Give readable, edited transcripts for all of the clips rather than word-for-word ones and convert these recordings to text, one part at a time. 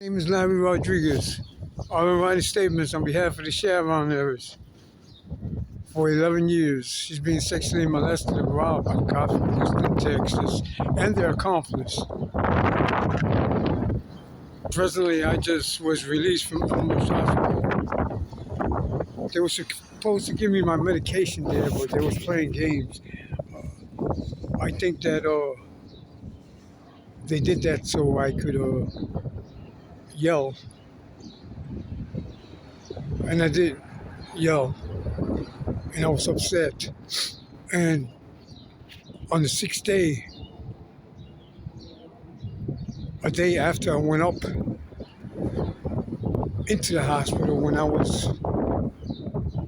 My name is Larry Rodriguez. I've been writing statements on behalf of the Chevron heirs for 11 years. She's been sexually molested and robbed by cops from Houston, Texas, and their accomplice. Presently, I just was released from Elmhurst Hospital. They were supposed to give me my medication there, but they was playing games. I think that they did that so I could yell, and I did yell, and I was upset. And on the sixth day, a day after I went up into the hospital, when I was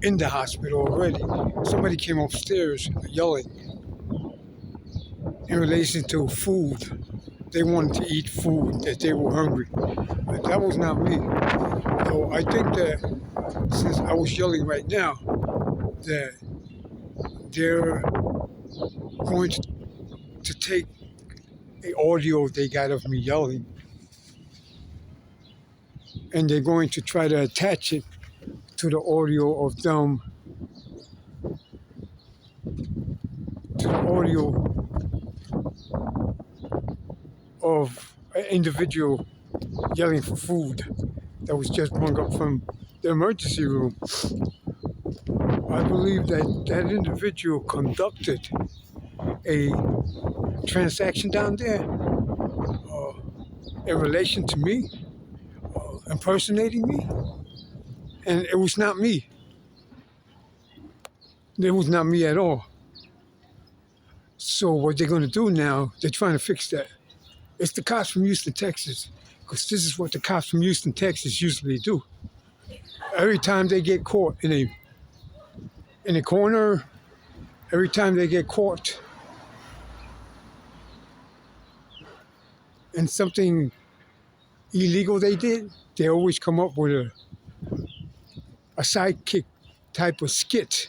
in the hospital already, somebody came upstairs yelling in relation to food. They wanted to eat food, that they were hungry. But that was not me. So I think that since I was yelling right now, that they're going to take the audio they got of me yelling, and they're going to try to attach it to the audio of them, to the audio of an individual yelling for food that was just brought up from the emergency room. I believe that that individual conducted a transaction down there in relation to me, impersonating me, and it was not me. It was not me at all. So what they're going to do now, they're trying to fix that. It's the cops from Houston, Texas, because this is what the cops from Houston, Texas usually do. Every time they get caught in a corner, every time they get caught in something illegal they did, they always come up with a sidekick type of skit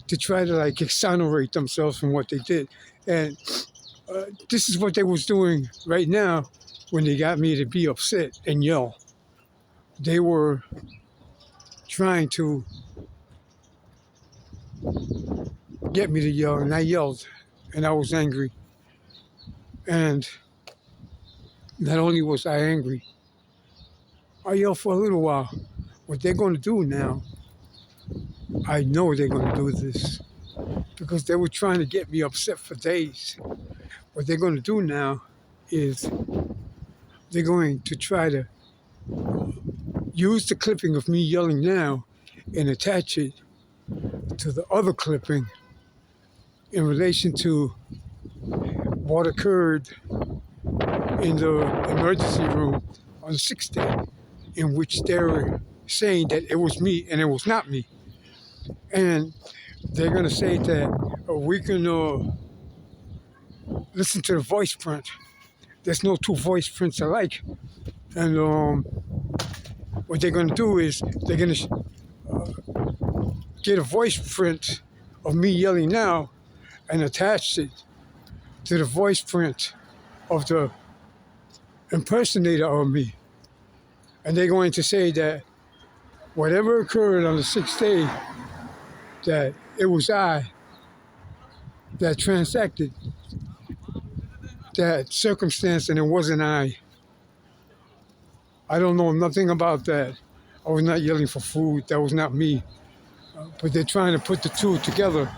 to try to like exonerate themselves from what they did. And this is what they was doing right now when they got me to be upset and yell. They were trying to get me to yell, and I yelled, and I was angry. And not only was I angry, I yelled for a little while. What they're going to do now, I know they're going to do this because they were trying to get me upset for days. What they're going to do now is they're going to try to use the clipping of me yelling now and attach it to the other clipping in relation to what occurred in the emergency room on the sixth day, in which they were saying that it was me and it was not me. And they're going to say that we can listen to the voice print. There's no two voice prints alike. And what they're going to do is they're going to get a voice print of me yelling now and attach it to the voice print of the impersonator of me. And they're going to say that whatever occurred on the sixth day, that it was I that transacted that circumstance and it wasn't I. I don't know nothing about that. I was not yelling for food. That was not me. But they're trying to put the two together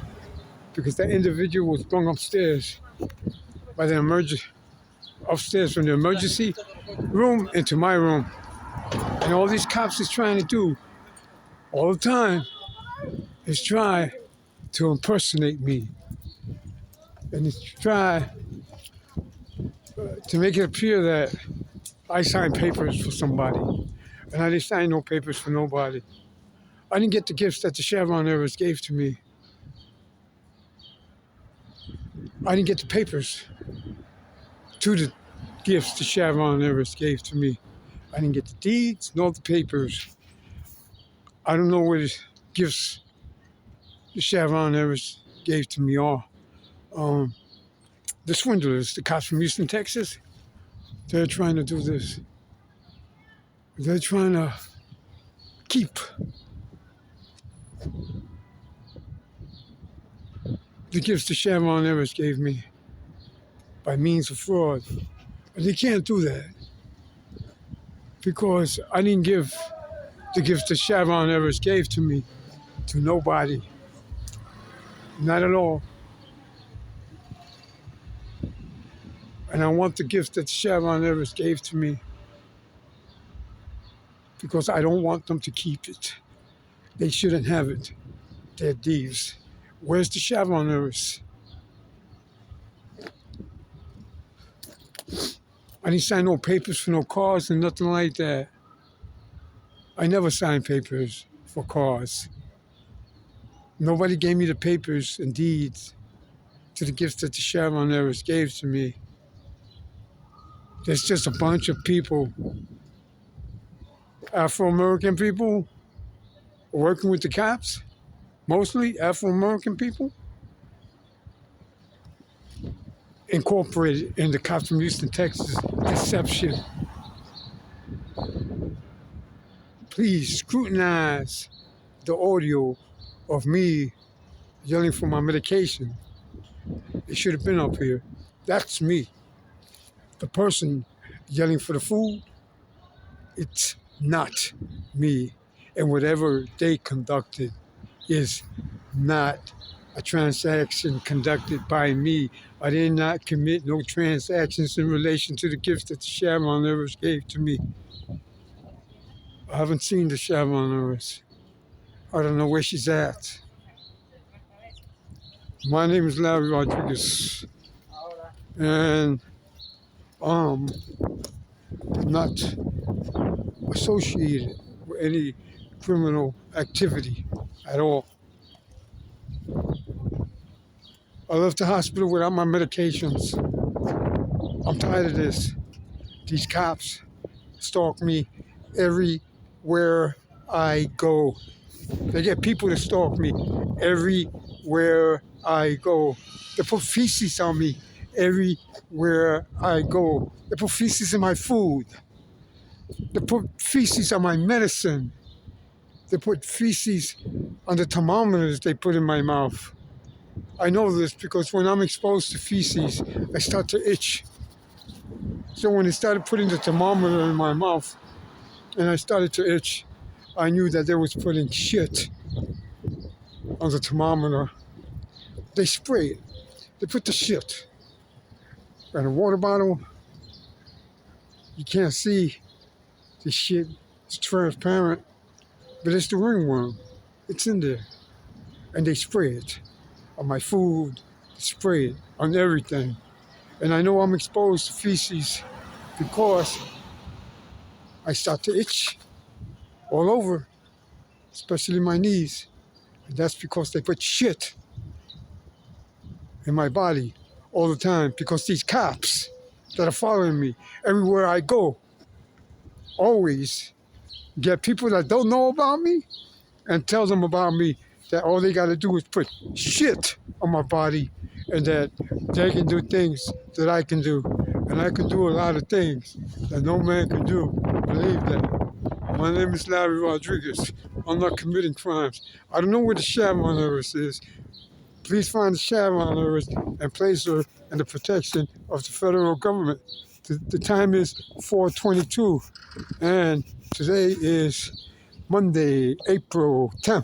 because that individual was brought upstairs by the upstairs from the emergency room into my room. And all these cops is trying to do all the time is try to impersonate me. And it's try to make it appear that I signed papers for somebody. And I didn't sign no papers for nobody. I didn't get the gifts that the Chevron heirs gave to me. I didn't get the papers to the gifts the Chevron heirs gave to me. I didn't get the deeds nor the papers. I don't know where the gifts the Chevron heirs gave to me are. The swindlers, the cops from Houston, Texas, they're trying to do this. They're trying to keep the gifts that Sharon Evers gave me by means of fraud. But they can't do that because I didn't give the gifts that Sharon Evers gave to me to nobody. Not at all. And I want the gift that Sharon Evers gave to me because I don't want them to keep it. They shouldn't have it. They're thieves. Where's the Sharon Evers? I didn't sign no papers for no cars and nothing like that. I never signed papers for cars. Nobody gave me the papers and deeds to the gifts that the Sharon Evers gave to me. There's just a bunch of people, Afro-American people, working with the cops, mostly Afro-American people, incorporated in the cops from Houston, Texas, deception. Please scrutinize the audio of me yelling for my medication. It should have been up here. That's me. The person yelling for the food, it's not me. And whatever they conducted is not a transaction conducted by me. I did not commit no transactions in relation to the gifts that Sharon Evers gave to me. I haven't seen the Sharon Evers. I don't know where she's at. My name is Larry Rodriguez, and I'm not associated with any criminal activity at all. I left the hospital without my medications. I'm tired of this. These cops stalk me everywhere I go. They get people to stalk me everywhere I go. They put feces on me everywhere I go. They put feces in my food. They put feces on my medicine. They put feces on the thermometers they put in my mouth. I know this because when I'm exposed to feces, I start to itch. So when they started putting the thermometer in my mouth and I started to itch, I knew that they was putting shit on the thermometer. They spray it. They put the shit in a water bottle. You can't see the shit. It's transparent, but it's the ringworm. It's in there. And they spray it on my food, spray it on everything. And I know I'm exposed to feces because I start to itch all over, especially my knees. And that's because they put shit in my body all the time because these cops that are following me everywhere I go always get people that don't know about me and tell them about me that all they got to do is put shit on my body and that they can do things that I can do. And I can do a lot of things that no man can do. Believe that. My name is Larry Rodriguez. I'm not committing crimes. I don't know where the Sharon Evers is. Please find the Sharon Evers and place her in the protection of the federal government. The time is 4:22, and today is Monday, April 10th.